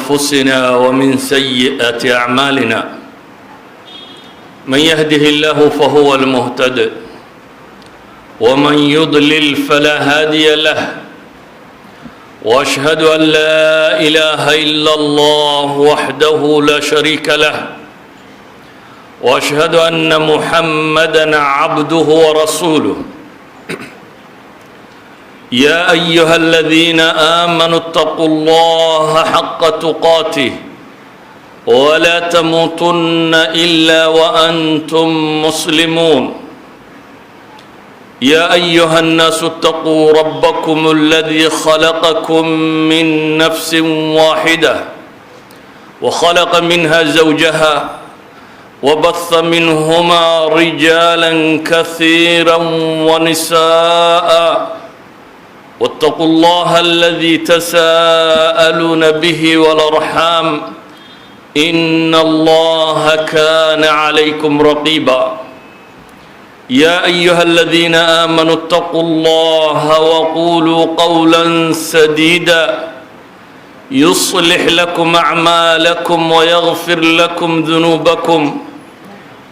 أنفسنا ومن سيئات أعمالنا من يهده الله فهو المهتد ومن يضلل فلا هادي له وأشهد أن لا إله إلا الله وحده لا شريك له وأشهد أن محمدًا عبده ورسوله يا أيها الذين آمنوا اتقوا الله حق تقاته ولا تموتن إلا وأنتم مسلمون يا أيها الناس اتقوا ربكم الذي خلقكم من نفس واحدة وخلق منها زوجها وبث منهما رجالا كثيرا ونساء واتقوا الله الذي تساءلون به والأرحام إن الله كان عليكم رقيبا يا أيها الذين آمنوا اتقوا الله وقولوا قولا سديدا يصلح لكم أعمالكم ويغفر لكم ذنوبكم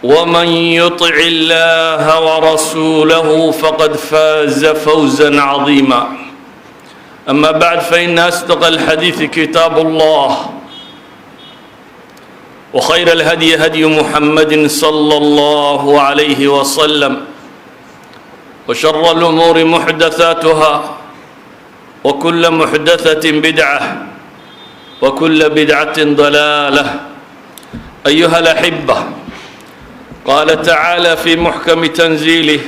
ومن يطع الله ورسوله فقد فاز فوزا عظيما أما بعد فإن أصدق الحديث كتاب الله وخير الهدي هدي محمد صلى الله عليه وسلم وشر الأمور محدثاتها وكل محدثة بدعة وكل بدعة ضلالة أيها الأحبة قال تعالى في محكم تنزيله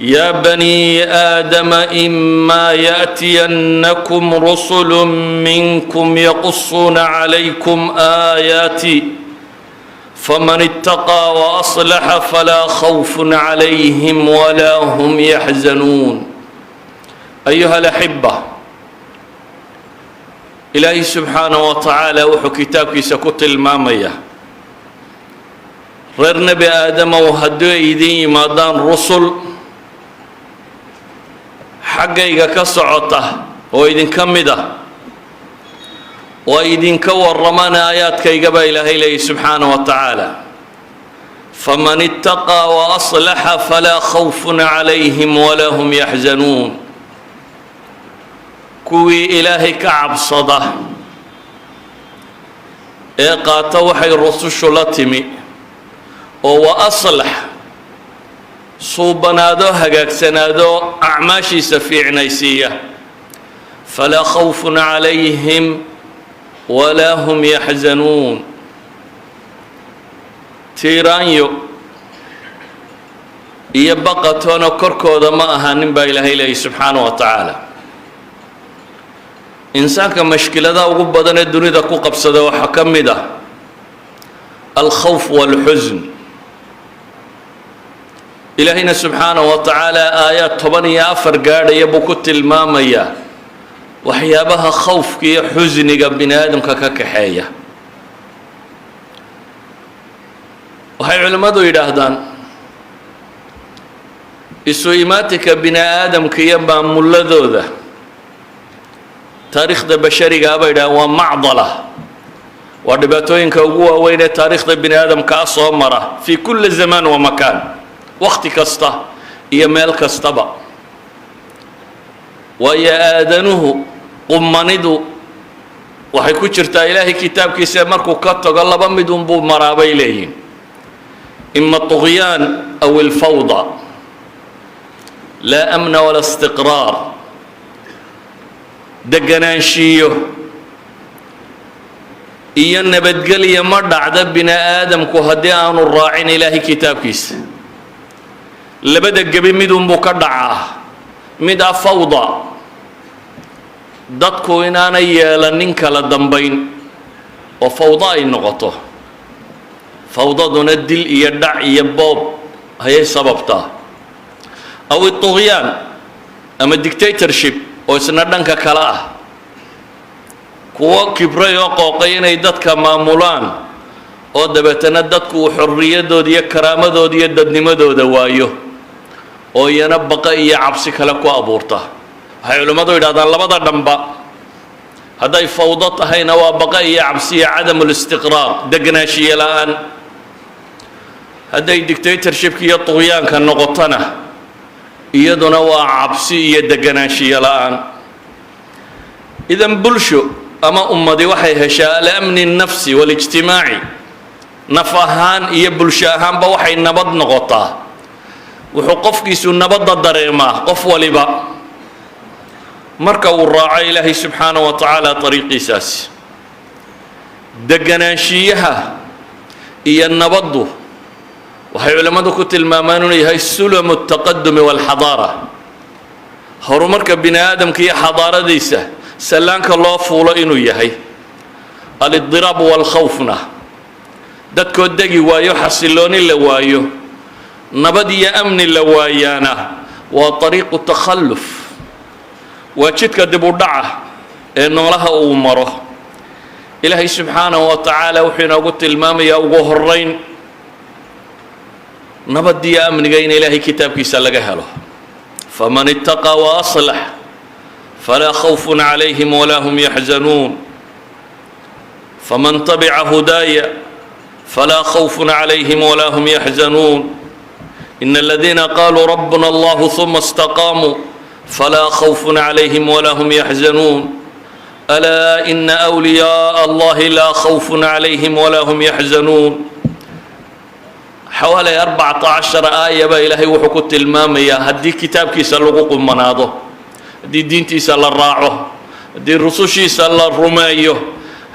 يا بني آدم إما يأتينكم رسل منكم يقصون عليكم آياتي فمن اتقى وأصلح فلا خوف عليهم ولا هم يحزنون أيها الأحبة إلهي سبحانه وتعالى وحو كتابك سكت المامية reer nebi aadama oo haddii ay idin yimaadaan rusul xaggayga ka socota oo idinka mid ah oo ay idinka warramaan aayaadkayga baa ilaahay leeyahay subxaanahu wa tacaala faman ittaqaa wa aslaxa falaa khawfun calayhim walaa hum yaxzanuun kuwii ilaahay ka cabsada ee qaata waxay rusushu la timi oo wa aslax suubanaado hagaagsanaado acmaashiisa fiicnaysiiya falaa khawfun calayhim walaa hum yaxzanuun tiiraanyo iyo baqatoona korkooda ma ahaanin baa ilaahay leeyahy subxaanahu wa tacaala insaanka mashkiladaha ugu badan ee dunida ku qabsada waxaa ka mid ah alkhawf waalxusn ilaahayna subxaanahu wa tacaala aayaad 14 gaadhaya buu ku tilmaamayaa waxyaabaha khawfka iyo xusniga bini aadamka ka kaxeeya waxay culimmadu yidhaahdaan isu imaatinka bini aadamka iyo maamuladooda taariikhda bashariga bay yidhahdaan waa macdala waa dhibaatooyinka ugu waaweyn ee taariikhda bini aadamkaa soo mara fii kulli zamaan wa makaan waqti kasta iyo meel kastaba waayo aadanuhu qumanidu waxay ku jirtaa ilaahay kitaabkiisa markuu ka tago laba mid unbuu maraa bay leeyihin ima طugyaan aw alfawda laa amna walaa istiqraar deganaanshiyo iyo nabadgelya ma dhacda bini aadamku haddii aanu raacin ilaahay kitaabkiisa labada gebi midunbuu ka dhacaa mid ah fawda dadku inaanay yeelanin kala dambayn oo fawda ay noqoto fawdaduna dil iyo dhac iyo boob ayay sababtaa aw iطugyaan ama dictatorship oo isna dhanka kale ah kuwo kibray oo qooqay inay dadka maamulaan oo dabeetana dadku uu xorriyadooda iyo karaamadooda iyo dadnimadooda waayo oo iyana baqa iyo cabsi kale ku abuurta waxay culimmadu yidhahdaan labada dhanba hadday fawdo tahayna waa baqa iyo cabsi iyo cadamu listiqraar degnaanshiye la-aan hadday dictatorshipka iyo tuqyaanka noqotona iyaduna waa cabsi iyo deganaanshiye la-aan idan bulsho ama ummadi waxay heshaa alamni الnafsi waاlijtimaaci naf ahaan iyo bulsho ahaanba waxay nabad noqotaa wuxuu qofkiisu nabadda dareemaa qof waliba marka uu raaco ilaahay subxaanaه wa tacaala ariiqiisaasi deganaanshiyaha iyo nabaddu waxay culimmadu ku tilmaamaan inuu yahay sulamu الtaqadumi wاlxadaara horumarka bini aadamka iyo xadaaradiisa sallaanka loo fuulo inuu yahay alidiraab wاlkhawfna dadkoo degi waayo xasilooni la waayo nabad iyo amni la waayaana waa طariiqu takhalluf waa jidka dib u dhaca ee noolaha uu maro ilaahay subxaanahu wa tacaala wuxuu inoogu tilmaamayaa ugu horeyn nabad iyo amniga in ilaahay kitaabkiisa laga helo faman ittaqaa wa aslax falaa khawfun calayhim walaa hum yaxzanuun faman tabica hudaaya falaa khawfun calayhim walaa hum yaxzanuun ina aladiina qaluu rabbuna allahu huma istaqaamuu falaa khawfun calayhim walaa hum yaxzanuun alaa ina awliyaaa allahi laa khawfun calayhim walaa hum yaxzanuun xawaalay 14 aaya baa ilaahay wuxuu ku tilmaamayaa haddii kitaabkiisa lagu qumanaado haddii diintiisa la raaco haddii rusushiisa la rumeeyo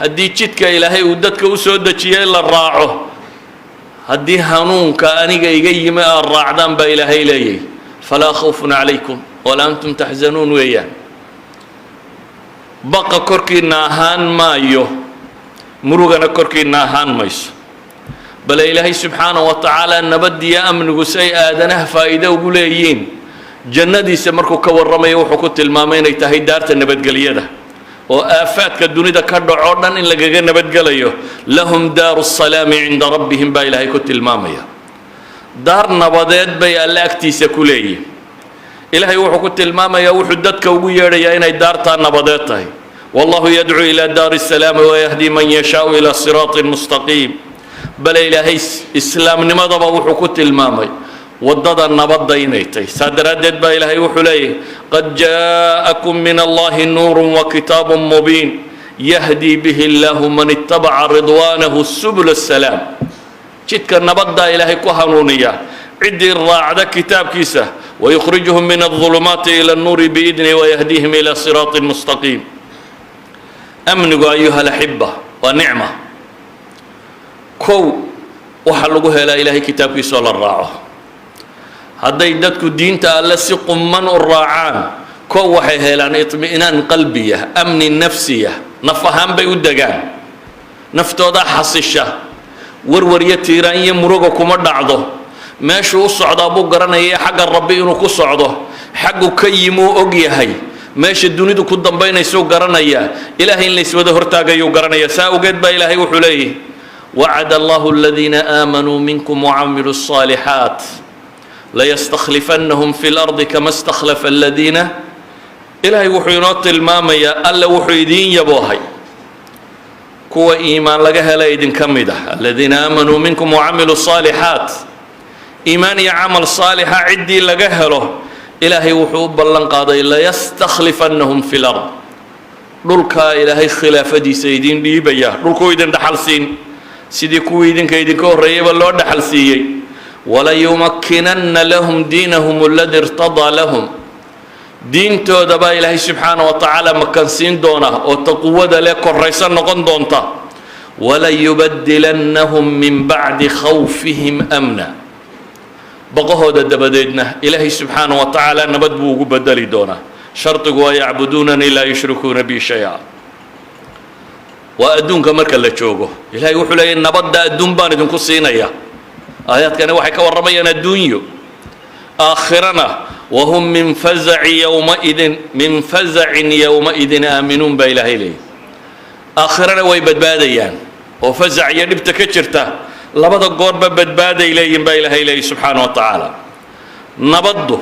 haddii jidka ilaahay uu dadka u soo dejiyey la raaco haddii hanuunka aniga iga yimi aad raacdaan baa ilaahay leeyahy falaa khawfun calaykum walaa antum taxzanuun weeyaan baqa korkiina ahaan maayo murugana korkiina ahaan mayso bal ilaahay subxaanahu wa tacaala nabadiyo amnigu si ay aadanaha faa'iido ugu leeyihiin jannadiisa markuu ka warramayo wuxuu ku tilmaamay inay tahay daarta nabadgelyada oo aafaadka dunida ka dhaco dhan in lagaga nabadgelayo lahum daaru salaami cinda rabbihim baa ilaahay ku tilmaamaya daar nabadeed bay alle agtiisa ku leeyihin ilaahay wuxuu ku tilmaamayaa wuxuu dadka ugu yeedhayaa inay daartaa nabadeed tahay wallahu yadcuu ilaa daari salaami wayahdi man yashaau ilaa siraatin mustaqiim bale ilaahay islaamnimadaba wuxuu ku tilmaamay waddada nabadda inay tahay saa daraaddeed baa ilaahay wuxuu leeyahay qad jaa'akum min allahi nuurun wa kitaabun mubiin yahdi bihi illaahu man ittabaca ridwaanahu subula asalaam jidka nabaddaa ilaahay ku hanuuniya ciddii raacda kitaabkiisa wayukhrijuhum min adulumaati ila annuuri biidni wayahdiihim ila siraatin mustaqiim amnigu ayuha alaxiba waa nicma kow waxaa lagu helaa ilaahay kitaabkiisoo la raaco hadday dadku diinta alle si qumman u raacaan kow waxay helaan iطmi'naan qalbiya amni nafsiya naf ahaan bay u degaan naftoodaa xasisha warwar iyo tiiraan iyo muruga kuma dhacdo meeshuu u socdaa buu garanaya xagga rabbi inuu ku socdo xaggu ka yimuu og yahay meesha dunidu ku dambaynaysuu garanayaa ilaahay in layswada hortaagayuu garanaya saa ogeed baa ilaahay wuxuu leeyahy وعد الله الذين آمنوا منكم وعملوا الصالحات ليستخلفنهم في الأرض كما استخلف الذين إلهي وحينات المامية ألا وحيدين يبوهي كوا إيمان لقها ليدين كمدة الذين آمنوا منكم وعملوا الصالحات إيمان يعمل صالحة عدي لقها له إلهي وحوب بلن قاضي ليستخلفنهم في الأرض dhulkaa ilaahay khilaafadii saydiin dhiibaya dhulkuu idin dhaxal siin sidii kuwii idinka idinka horreeyayba loo dhaxal siiyey walayumakkinanna lahum diinahum alladii irtadaa lahum diintooda baa ilaahay subxaanahu wa tacaala makansiin doona oo taquwada leh korraysan noqon doonta walayubadilannahum min bacdi khawfihim amna baqahooda dabadeedna ilaahay subxaanahu wa tacaala nabad buu ugu bedeli doonaa shardigu waa yacbuduunanii laa yushrikuuna bi shay-a waa adduunka marka la joogo ilaahay wuxuu leeyahy nabadda adduun baan idinku siinaya aayaadkani waxay ka warramayaan adduunyo aakhirana wahum min fazacin yowmaidin aaminuun baa ilaahay leeyahy aakhirana way badbaadayaan oo fazac iyo dhibta ka jirta labada goorba badbaaday leeyihin baa ilaahay leeyahy subxaana wa tacaala nabaddu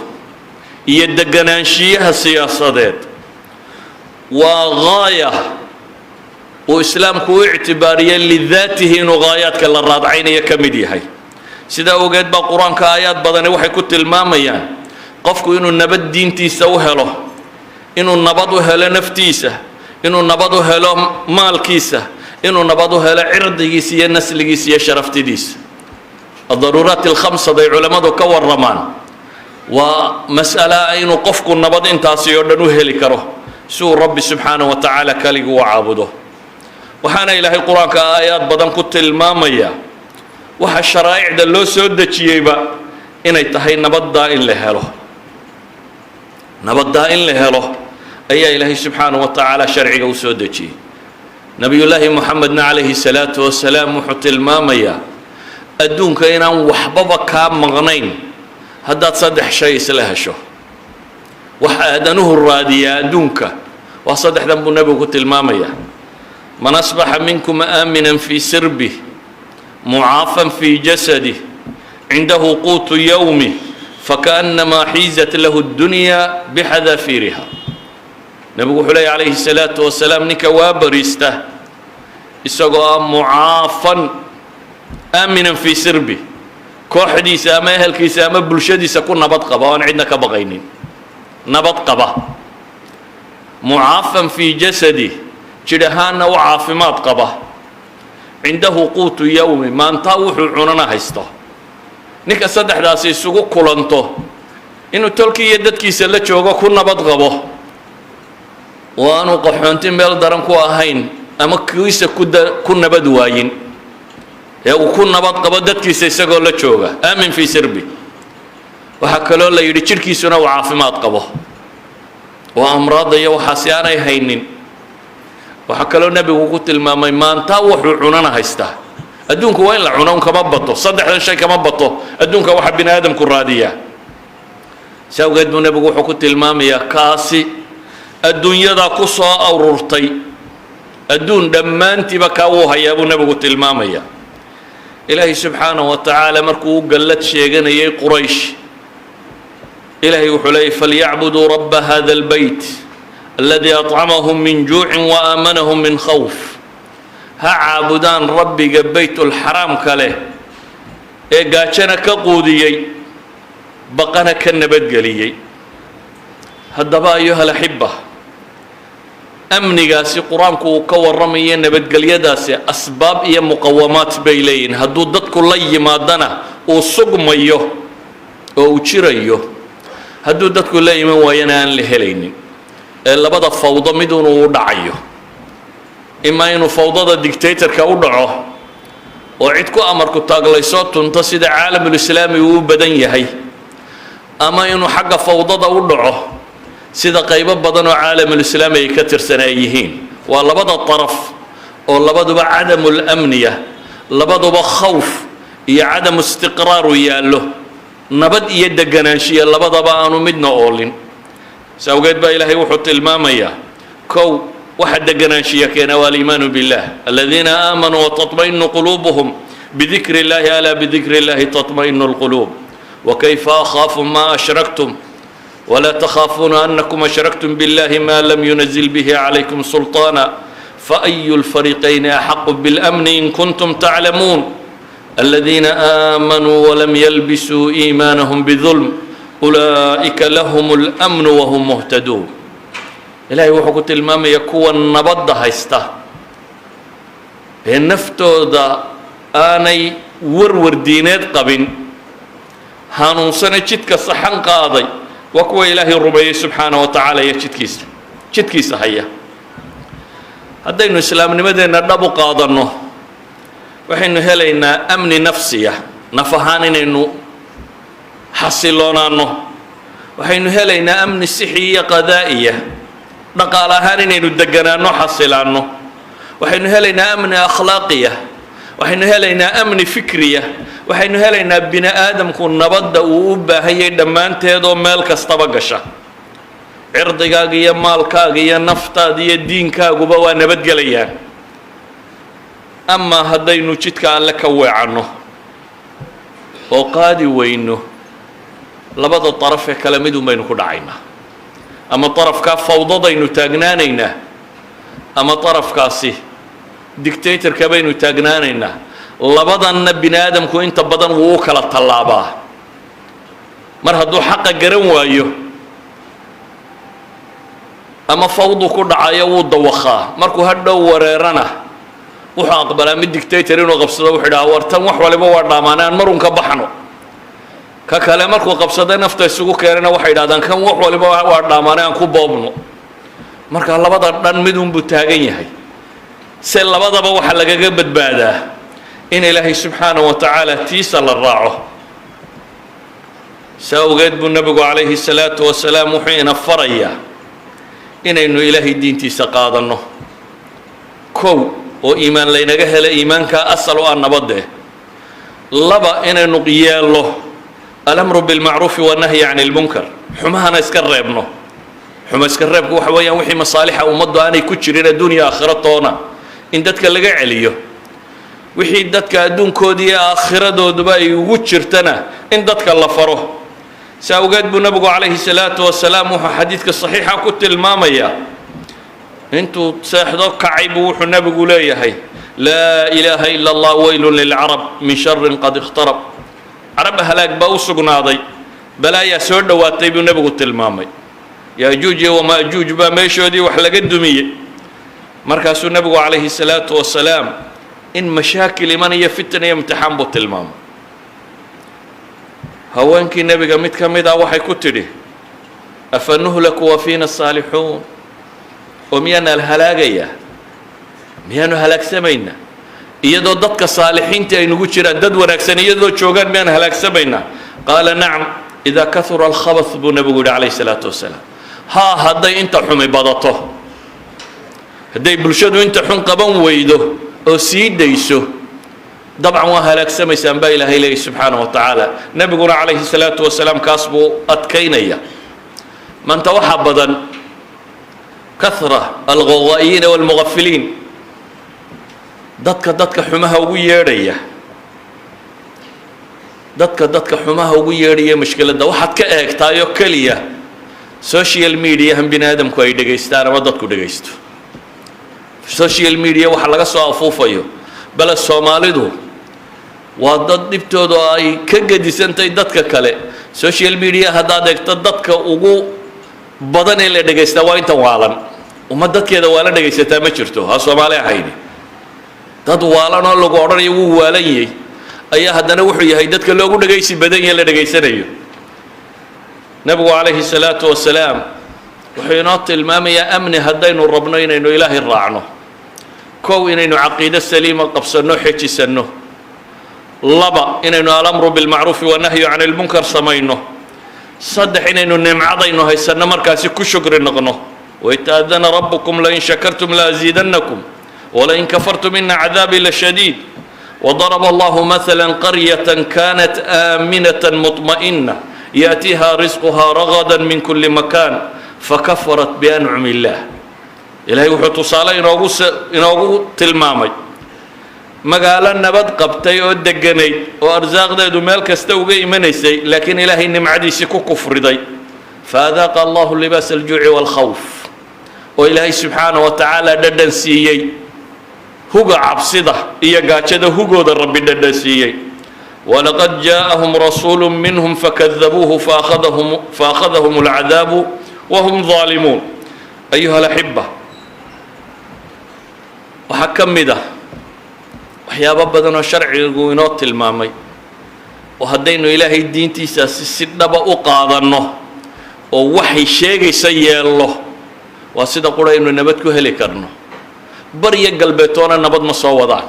iyo deganaanshiyaha siyaasadeed waa gaaya وإسلامك اعتباريا لذاته إنه غايات كلا الرادعين يكمدي هاي سيدا وجد بقرآن كآيات بدن وحي كنت الماميان قفكو إنه النبض دينتي سوه له إنه النبض هلا نفتيسه إنه النبض هلا مال كيسه إنه النبض هلا عرض جيسية نسل جيسية شرفت ديس الضرورات الخمسة ضي علماء كور رمان ومسألة إنه قفكو النبض انت سيردنو هلكره سو ربي سبحانه وتعالى كالي وعابده وحانا إلهي القرآن كآيات بدن كنت المامية وها الشرائع دلو سودة شيبا إن يتهي نبضا إلا هلو نبضا إلا هلو أي إلهي سبحانه وتعالى شرعي وسودة شي نبي الله محمد عليه الصلاة والسلام وحط المامية أدون كينا وحبابا كام مغنين هدا تصدح شيء سلها شو وحادنه الرادية أدونك وصدح ذنب النبي وقلت المامية من أصبح منكم آمنا في سربه معافا في جسده عنده قوت يومه فكأنما حيزت له الدنيا بحذافيرها نبي حلي عليه الصلاة والسلام نك وابرسته إسقى معافا آمنا في سربه كوحدي سامه هلكي سامه بلشدي سكون نبض قبا وأنا عندنا كبغينين نبض قبا معافا في جسده جدهانا وعافمات قبا عنده قوت يومي ما انتاوح عننا هيسته نك صدح داسي سوق كلانتو إنه تلكي يدتك سلة جوجا كنا بضغبه وأنا قحنتين بيل درم كواهين أما كويس كنا بدواين يا وكنا بضغبه دتك سيسقى لا جوجا آمن في سربي وحكلوا لا يريتشركي سنا وعافمات قبه وأمراض يا وحسيانا يهينين وحكلوا النبي وقلت الماما ما انتاوح عننا هيسته أدونك وين لا عنون كما بطو صدق هذا الشيء كما بطو أدونك واحد بني آدم كرادية سو قد من أبو حكوت المام يا كاسي الدنيا ذا قصة أو ررتي الدون دمان تبكاوها يا أبو نبي قلت المام يا إلهي سبحانه وتعالى مركو قلت شيئا يا قريش إلهي وحلي فليعبدوا رب هذا البيت الذي أطعمهم من جوع وآمنهم من خوف ها عابدان ربي بيت الحرام كله إيه قاتشنا كقوديي بقنا كنبت قليي هدبا أيها الأحبة أمني قاسي قرآنكو كور رمي نبت قليا داسي أسباب إيا مقومات بيلين هدو ضدكو لي مادنا وصقميو وشيريو هدو ضدكو لي من وينان لهليني إلا بدأ فوضى مدون ودعيو إما إنه فوضى الدكتاتور كأودعه وعدكو أمركو تاغليسات تنتصد عالم الإسلامي وبدن يهي أما إنه حق فوضى ودعه سيدا قيبا بدن عالم الإسلامي كتر سنايهين ولا بدأ الطرف ولا بدأ عدم الأمنية لا بدأ بخوف يا عدم استقرار ويالله نبد يد جناشية لا بدأ بأنو مدنا أولين سوقت با إلهي وحط المامية كو واحد جناشية كان والإيمان بالله الذين آمنوا وتطمئن قلوبهم بذكر الله ألا بذكر الله تطمئن القلوب وكيف أخاف ما أشركتم ولا تخافون أنكم أشركتم بالله ما لم ينزل به عليكم سلطانا فأي الفريقين أحق بالأمن إن كنتم تعلمون الذين آمنوا ولم يلبسوا إيمانهم بظلم أولئك لهم الأمن وهم مهتدون إلهي وحكوت المام يكون نبض هايستا النفتو دا آني ورور دينات قبن هانون سنة جدك صحن قاضي وكو إلهي الربي سبحانه وتعالى يجدكيس جدكيس هيا هذا إنه إسلام نمدين نربو قاضنه وحين هلينا أمن نفسية نفهانين إنه حصلونانه وحين هلينا أمن الصحية قضائية نقال هانين ندقنانه حصلانه وحين هلينا أمن أخلاقية وحين هلينا أمن فكرية وحين هلينا بناء آدم كون نبض ووبا هي دمان تيدو مالك استبقشة عرضكاقية مالكاقية نفتادية دينكاقو بوا نبت قليان أما هدينو جدك أن لك وعنه وقادي وينه لبض الطرف كلامدو بينو كدعينا أما طرف كاف فوضى إنه تاجنانينا أما طرف كاسي dictator ka baynu taagnaanaynaa labadanna bini aadamku inta badan wuu kala tallaabaa mar hadduu xaqa garan waayo ama fawdu ku dhacayo wuu dawakhaa markuu hadhow wareerana wuxuu aqbalaa mid dictator inuu qabsado wuxuu idhaha war tan wax waliba waa dhaamaanay aan marun ka baxno ka kale markuu qabsaday nafta isugu keenana waxay idhahdaan kan wax waliba waa dhaamaanay aan ku boobno marka labada dhan mid unbuu taagan yahay se labadaba waxaa lagaga badbaadaa in ilaahay subxaanahu wa tacaala tiisa la raaco saa awgeed buu nebigu calayhi salaatu wasalaam wuxuu ina farayaa inaynu ilaahay diintiisa qaadanno kow oo iimaan laynaga hela iimaankaa asal u ah nabadde laba inaynu yeello alamru bilmacruufi wannahyi cani ilmunkar xumahana iska reebno xuma iska reebku waxa weeyaan wixii masaalixa ummaddu aanay ku jirin adduuniya aakhiro toona in dadka laga celiyo wixii dadka adduunkoodii iyo aakhiradooduba ay ugu jirtana in dadka la faro saa awgeed buu nebigu calayhi salaatu wasalaam wuxuu xadiidka saxiixa ku tilmaamayaa intuu seexdo kacay buu wuxuu nebigu leeyahay laa ilaaha ila allah weylun lilcarab min sharin qad ikhtarab carab halaag baa u sugnaaday balaayaa soo dhowaatay buu nebigu tilmaamay yaajuuj iyo wamaajuuj baa meeshoodii wax laga dumiyey markaasuu nebigu calayhi salaatu wasalaam in mashaakil iman iyo fitan iyo imtixaan buu tilmaamay haweenkii nebiga mid ka mid ah waxay ku tidhi afa nuhlaku wa fiina saalixuun oo miyaana la halaagayaa miyaanu halaagsamaynaa iyadoo dadka saalixiinta ay nagu jiraan dad wanaagsan iyadoo joogaan miyaan halaagsamaynaa qaala nacam idaa kahura alkhabath buu nebigu yihi calayhi salaatu wasalaam haa hadday inta xumi badato hadday bulshadu inta xun qaban weydo oo sii dayso dabcan waa halaagsamaysaan baa ilaahay leeyahy subxaanahu wa tacaala nebiguna calayhi salaatu wasalaam kaas buu adkaynaya maanta waxaa badan kahra alghawaa'iyiina waalmughafiliin dadka xumaha ugu yeedhaya dadka xumaha ugu yeedhaya mushkiladda waxaad ka eegtaayoo keliya social mediahan bini aadamku ay dhegaystaan ama dadku dhegaysto social media waxa laga soo afuufayo bale soomaalidu waa dad dhibtooda ay ka gedisantahay dadka kale social media haddaad eegto dadka ugu badan ee la dhegaystaa waa intan waalan uma dadkeeda waala dhegaysataa ma jirto ha soomaali ahayni dad waalan oo lagu odhanayo wuu waalan yahay ayaa haddana wuxuu yahay dadka loogu dhegaysi badan yahe la dhegaysanayo nebigu calayhi salaatu wasalaam wuxuu inoo tilmaamayaa amni haddaynu rabno inaynu ilaahay raacno kow inaynu caqiido saliima qabsanno xejisanno laba inaynu alamru bilmacruufi wannahyu cani ilmunkar samayno saddex inaynu nimcadaynu haysanno markaasi ku shukri noqno waitaadana rabbukum lain shakartum laaziidannakum walain kafartum ina cadaabii lashadiid وضرب الله مثلا قرية كانت آمنة مطمئنة يأتيها رزقها رغدا من كل مكان فكفرت بأنعم الله إلهي وحو تصالي إنوغو تلمامي مقالا نبد قبتي ودقني وأرزاق ديدو مالك استوغي منيسي لكن إلهي نمعدي سكو كفر دي فأذاق الله لباس الجوع والخوف وإلهي سبحانه وتعالى ددن سيي huga cabsida iyo gaajada hugooda rabbi dhadhansiiyey walaqad jaa'ahum rasuulu minhum fakadabuuhu faakhadahum alcadaabu wahum daalimuun ayuha alaxiba waxaa ka mid ah waxyaabo badan oo sharcigu inoo tilmaamay oo haddaynu ilaahay diintiisaasi si dhaba u qaadanno oo waxay sheegaysa yeello waa sida qura aynu nabad ku heli karno bariyo galbeetoona nabad ma soo wadaan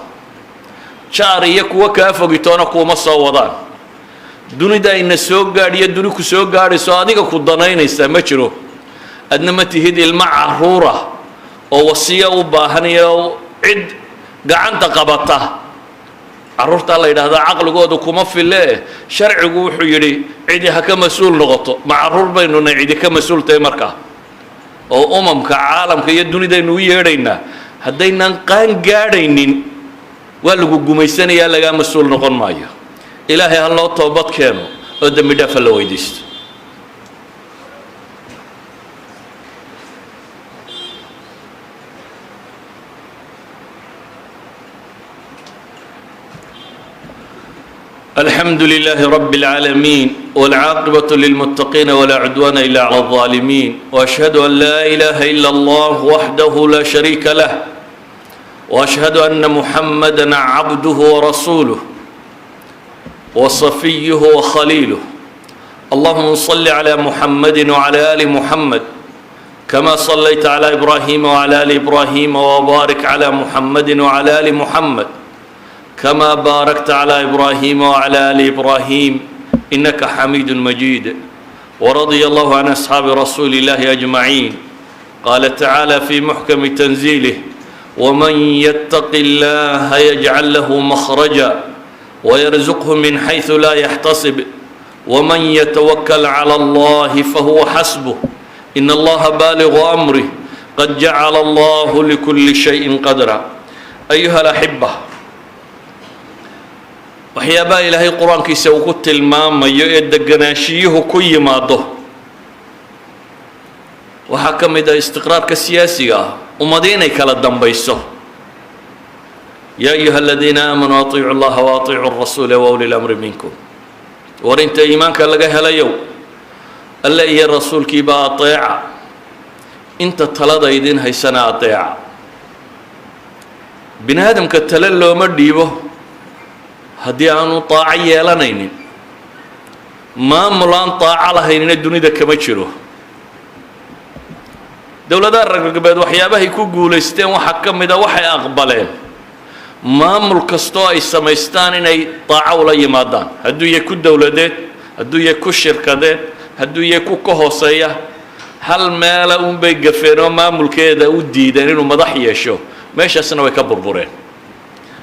jaar iyo kuwa kaa fogitoona kuuma soo wadaan dunida ayna soo gaadhiyo duni ku soo gaadhayso adiga ku danaynaysaa ma jiro adna ma tihid ilmo caruura oo wasiyo u baahan iyo cid gacanta qabata carruurtaa la yidhaahdaa caqligooda kuma fille sharcigu wuxuu yidhi cidi ha ka mas-uul noqoto ma carruur baynuna cidi ka mas-uul tahay markaa oo umamka caalamka iyo dunidaynu u yeedhaynaa haddaynan qaan gaadhaynin waa lagu gumaysanayaa lagaa mas-uul noqon maayo ilaahay ha loo toobad keeno oo dembi dhaaf ha la weydiisto الحمد لله رب العالمين والعاقبة للمتقين ولا عدوان إلا على الظالمين وأشهد أن لا إله إلا الله وحده لا شريك له وأشهد أن محمدا عبده ورسوله وصفيه وخليله اللهم صل على محمد وعلى آل محمد كما صليت على إبراهيم وعلى آل إبراهيم وبارك على محمد وعلى آل محمد كما باركت على إبراهيم وعلى آل إبراهيم إنك حميد مجيد ورضي الله عن أصحاب رسول الله أجمعين قال تعالى في محكم تنزيله ومن يتق الله يجعل له مخرجا ويرزقه من حيث لا يحتسب ومن يتوكل على الله فهو حسبه إن الله بالغ أمره قد جعل الله لكل شيء قدرا أيها الأحبة waxyaabaha ilaahay qur-aankiisa uu ku tilmaamayo ee degenaanshiyuhu ku yimaado waxaa ka mid ah istiqraarka siyaasiga ah ummadi inay kala dambayso yaa ayuha aladiina aamanuu atiicu allaha wa atiicu rasuula wa uli lamri minkum war inta iimaanka laga helayow alle iyo rasuulkiiba ateeca inta talada idin haysana ateeca bini aadamka tale looma dhiibo haddii aanu taaco yeelanaynin maamul aan taaco lahaynina dunida kama jiro dowladaha reer galbeed waxyaabahay ku guulaysteen waxaa ka mid a waxay aqbaleen maamul kastoo ay samaystaan inay taaco ula yimaadaan hadduu yahay ku dowladeed hadduu yahay ku shirkadeed hadduu yahay ku ka hooseeya hal meela unbay gafeen oo maamulkeeda u diideen inuu madax yeesho meeshaasna way ka burbureen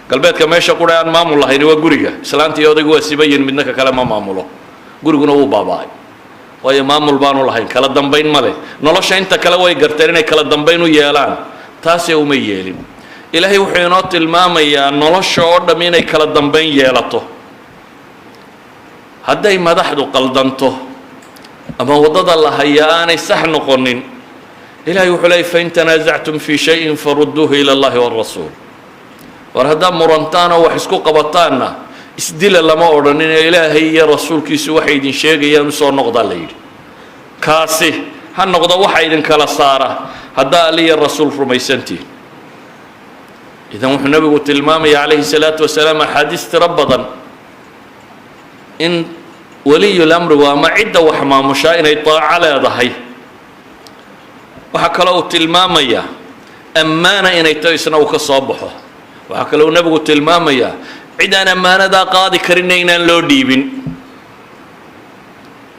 galbeedka meesha qura aan maamul lahayn waa guriga islaantii odaygu waa sibayin midna ka kale ma maamulo guriguna wuu baaba'ay waayo maamul baanu lahayn kala dambayn ma leh nolosha inta kale way garteen inay kala dambayn u yeelaan taasee uma yeelin ilaahay wuxuu inoo tilmaamayaa nolosha oo dham inay kala dambayn yeelato hadday madaxdu qaldanto ama waddada la hayaa aanay sax noqonin ilaahay wuxuu leeyay fain tanaasactum fii shayin farudduuhu ila allahi waalrasuul war haddaad murantaan oo wax isku qabataanna isdila lama odhanin ee ilaahay iyo rasuulkiisu waxay idin sheegayaan usoo noqdaa la yidhi kaasi ha noqdo waxa idin kala saara haddaa alle iyo rasuul rumaysantihin idan wuxuu nabigu tilmaamaya calayhi salaatu wasalaam axaadiis tiro badan in waliyul amrigu ama cidda wax maamushaa inay taaco leedahay waxaa kaloo uu tilmaamayaa ammaana inay tahay isna uu ka soo baxo waxaa kaloo nabigu tilmaamayaa cid aan ammaanadaa qaadi karinna inaan loo dhiibin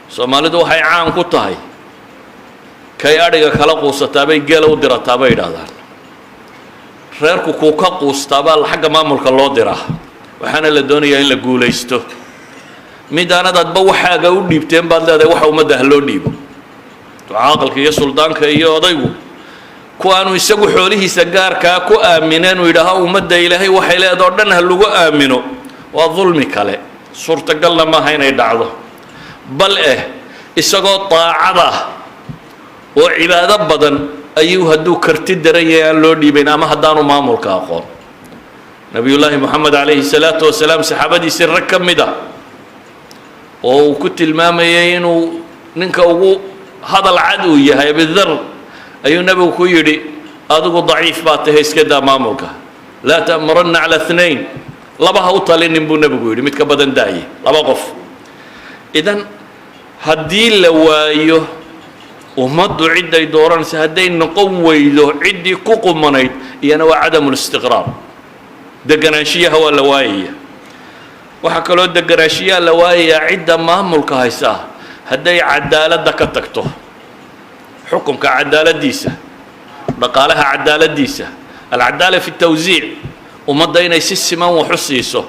soomaalidu waxay caan ku tahay kay adhiga kala quusataabay geela u dirataa bay idhaahdaan reerku kuu ka quustaabaa xagga maamulka loo diraa waxaana la doonayaa in la guulaysto midaanadaadba waxaaga u dhiibteen baad leedahay waxa ummadda ha loo dhiibo caaqilka iyo suldaanka iyo odaygu kuwaanu isagu xoolihiisa gaarkaa ku aamineen uu yidhaaho ummadda ilaahay waxay leedao dhan ha lagu aamino waa dulmi kale suurtagalna maaha inay dhacdo bal isagoo daacada oo cibaado badan ayuu hadduu karti daran yahay aan loo dhiibayn ama haddaanu maamulka aqoon nabiyullaahi moxamed calayhi salaatu wasalaam saxaabadiisii rag ka mid ah oo uu ku tilmaamayay inuu ninka ugu hadal cad uu yahay abidar ayuu nabigu ku yidhi adigu daciif baa tahay iska daa maamulka laa ta'muranna cala اثnayn laba ha u talinin buu nabigu yidhi mid ka badan daaye laba qof idan haddii la waayo ummaddu cidday dooranaysa hadday noqon weydo ciddii ku qumanayd iyana waa cadamu listiqraar deganaanshiyaha waa la waayaya waxaa kaloo deganaanshiyaha la waayayaa cidda maamulka haysaa hadday cadaaladda ka tagto xukunka cadaaladiisa dhaqaalaha cadaaladiisa alcadaala fi tawsiic ummadda inay si siman wax u siiso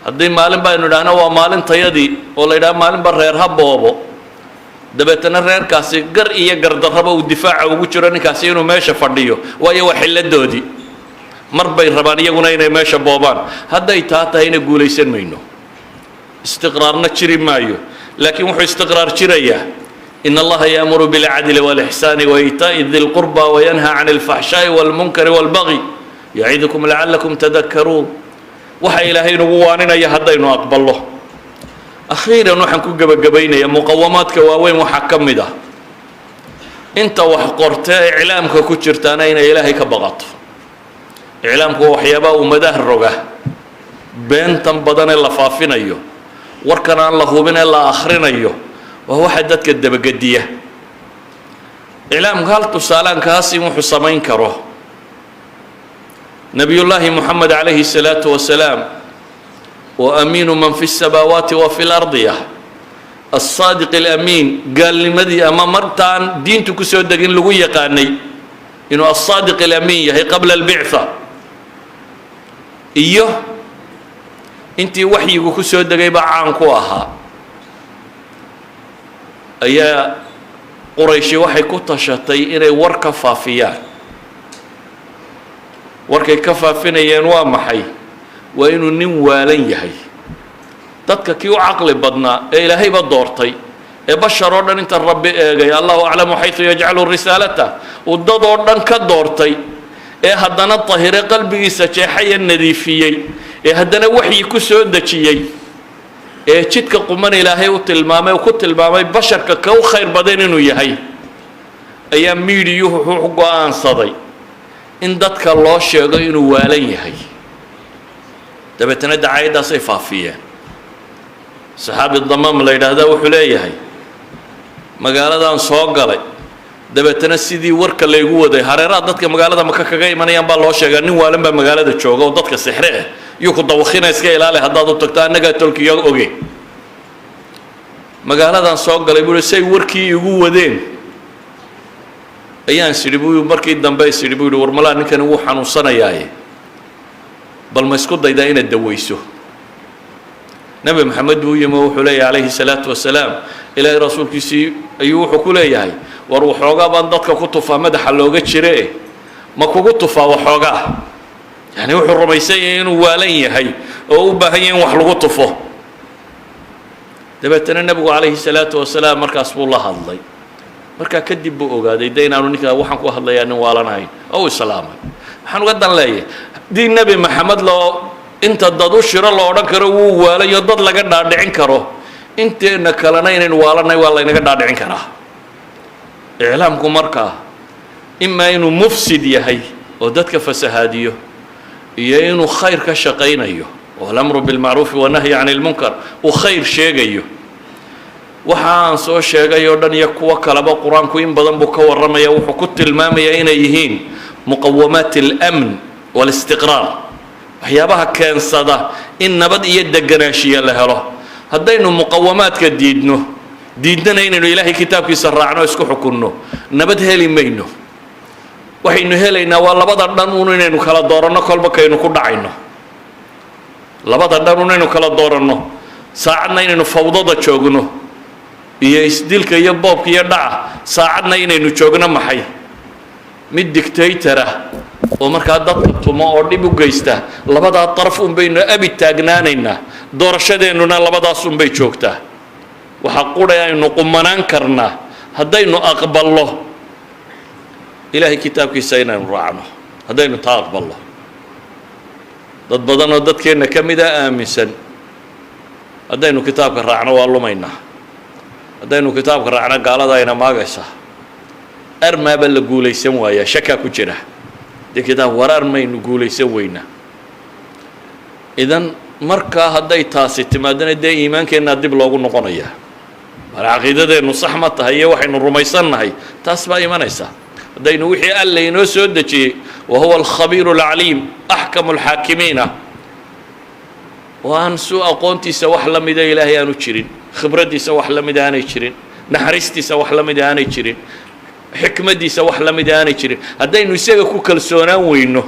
haddii maalin baynu idhaahno waa maalintayadii oo la yidhaha maalinba reer ha boobo dabeetana reerkaasi gar iyo gardarraba uu difaaca ugu jiro ninkaasi inuu meesha fadhiyo waayo waa xilladoodii mar bay rabaan iyaguna inay meesha boobaan hadday taa tahayna guulaysan mayno istiqraarna jiri maayo laakiin wuxuu istiqraar jirayaa إن الله يأمر بالعدل والإحسان وإيتاء ذي القربى وينهى عن الفحشاء والمنكر والبغي يعظكم لعلكم تذكرون waxa ilaahay nagu waaninaya haddaynu aqballo. akhiiran waxaan ku gebagabaynayaa muqawamaadka waaweyn waxaa ka mid ah inta wax qorta ee iclaamka ku jirtaana inay ilaahay ka baqato. iclaamku waa waxyaabaha ummadaha roga, beentan badan ee la faafinayo, warkan aan la hubin ee la akhrinayo, waa waxa dadka dabagediya. iclaamka hal tusaalaan kaasi wuxuu samayn karo. nabiyullaahi moxamed calayhi salaatu wasalaam wa amiinu man fi الsamaawaati wa fi اlardiya الصaadiq الamiin gaalnimadii ama martaan diintu ku soo degin lagu yaqaanay inuu الصaadiq الamiin yahay qabla اlbicثa iyo intii waxyigu ku soo degay baa caan ku ahaa ayaa qurayshi waxay ku tashatay inay war ka faafiyaan. warkay ka faafinayeen waa maxay? waa inuu nin waalan yahay. dadka kii u caqli badnaa ee ilaahayba doortay ee bashar oo dhan inta rabbi eegay allahu aclamu xaysu yajcalu risaalata uu dad oo dhan ka doortay ee haddana tahire qalbigiisa jeexaya nadiifiyey ee haddana waxyi ku soo dejiyey ee jidka quman ilaahay u tilmaamay ku tilmaamay basharka ka u khayr badan inuu yahay ayaa miidiyuhu wuxuu go'aansaday in dadka loo sheego inuu waalan yahay. dabeetana dacaayadaasay faafiyeen. saxaabi damaam la yidhaahdaa wuxuu leeyahay magaaladan soo galay dabeetana sidii warka laygu waday hareeraha dadka magaalada maka kaga imanayaan baa loo sheegaa nin waalan baa magaalada jooga oo dadka sixre ah iyo ku dawakina iska ilaali haddaad u tagto annagaa tolkiya oge. magaaladan soo galay buu say warkii igu wadeen ayaan sidhi buu markii dambe sidhi buu war malaa ninkani wuu xanuunsanayaaye bal ma isku daydaa inaad dawayso. nabi maxamed buu yimi wuxuu leeyahay calayhi salaatu wasalaam ilaahay rasuulkiisii ayuu wuxuu ku leeyahay war waxoogaa baan dadka ku tufaa madaxa looga jire ma kugu tufaa waxoogaa. yani wuxuu rumaysan yahay inuu waalan yahay oo u baahan yahay in wax lagu tufo. dabeetana nabigu calayhi salaatu wasalaam markaas buu la hadlay. markaa kadib buu ogaaday de inaanu ninkaa waxaan ku hadlayaa nin waalanahayn oo islaamay. waxaan uga dan leeyahay haddii nebi maxamed loo inta dad u shiro la odhan karo wuu waalayo dad laga dhaadhicin karo inteena kalena inaynu waalanay waa laynaga dhaadhicin karaa. iclaamku markaa imaa inuu mufsid yahay oo dadka fasahaadiyo iyo inuu khayr ka shaqaynayo oo alamru bilmacruufi wanahyi can ilmunkar uu khayr sheegayo. waxa aan soo sheegay oo dhan iyo kuwo kaleba qur-aanku in badan buu ka warramaya wuxuu ku tilmaamayaa inay yihiin muqawamaat اlamn wاlistiqraar waxyaabaha keensada in nabad iyo deganaanshiya la helo. haddaynu muqawamaadka diidnana inaynu ilaahay kitaabkiisa raacno isku xukunno nabad heli mayno. waxaynu helaynaa waa labada dhan un inaynu kala dooranno kolba kaynu ku dhacayno. labada dhan un inaynu kala dooranno saacadna inaynu fawdada joogno iyo isdilka iyo boobka iyo dhaca saacadna inaynu joogno maxay mid dictator ah oo markaa dadka tumo oo dhib u geysta. labadaa daraf un baynu abi taagnaanaynaa. doorashadeennuna labadaas un bay joogtaa. waxaa qudhay aynu qumanaan karnaa haddaynu aqballo ilaahay kitaabkiisa inaynu raacno. haddaynu taa aqballo dad badan oo dadkeenna ka mid a aaminsan haddaynu kitaabka raacno waa lumaynaa. haddaynu kitaabka raacno gaalada ayna maagaysaa. armaaba la guulaysan waayaa shakaa ku jira dee kitaab war armaynu guulaysan weynaa. idan markaa hadday taasi timaadana dee iimaankeenna dib loogu noqonayaa. mar caqiidadeennu sax ma tahay iyo waxaynu rumaysannahay taas baa imanaysa. haddaynu wixii alla inoo soo dejiyey wahuwa alkhabiiru alcaliim axkamu alxaakimiina oo aan suu aqoontiisa wax la mida ilaahay aanu jirin, khibraddiisa wax la mida aanay jirin, naxariistiisa wax la mida aanay jirin, xikmaddiisa wax la mida aanay jirin. haddaynu isaga ku kalsoonaan weyno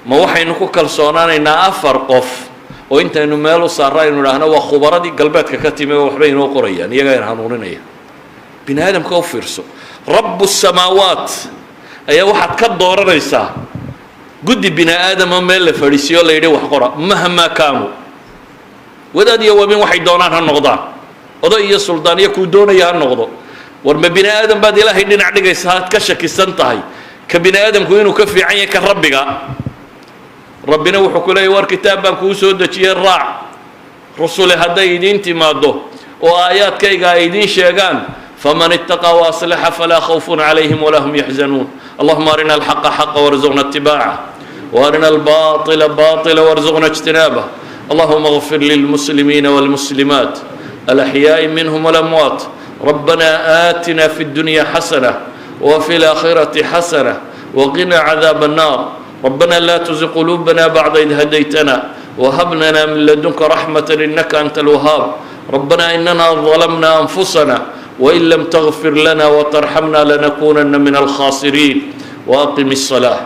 ma waxaynu ku kalsoonaanaynaa afar qof oo intaynu meel u saarra aynu idhaahno waa khubaradii galbeedka ka timi oo waxbay inoo qorayaan iyagaa hanuuninaya. bini aadamka u fiirso. rabu الsamaawaat ayaa waxaad ka dooranaysaa guddi bini aadama meel la fadhiisiyo la yidhi wax qora mahmaa kaanuu. wadaad iyo wabin waxay doonaan ha noqdaan, oday iyo suldaan iyo kuu doonaya ha noqdo. war ma bini aadam baad ilaahay dhinac dhigaysa aad ka shakisan tahay ka bini aadamku inuu ka fiican yahay ka rabbiga. ربنا وحكولي ور كتابا كوسو دجي الراع رسول هدي دين تمادو وآيات كي قايدين شيغان فمن اتقى واصلح فلا خوف عليهم ولا هم يحزنون اللهم أرنا الحق حقا وارزقنا اتباعه وأرنا الباطل باطلا وارزقنا اجتنابه اللهم اغفر للمسلمين والمسلمات الأحياء منهم والأموات ربنا آتنا في الدنيا حسنة وفي الآخرة حسنة وقنا عذاب النار ربنا لا تزغ قلوبنا بعد إذ هديتنا وهب لنا من لدنك رحمة إنك أنت الوهاب ربنا إننا ظلمنا أنفسنا وإن لم تغفر لنا وترحمنا لنكونن من الخاسرين وأقم الصلاة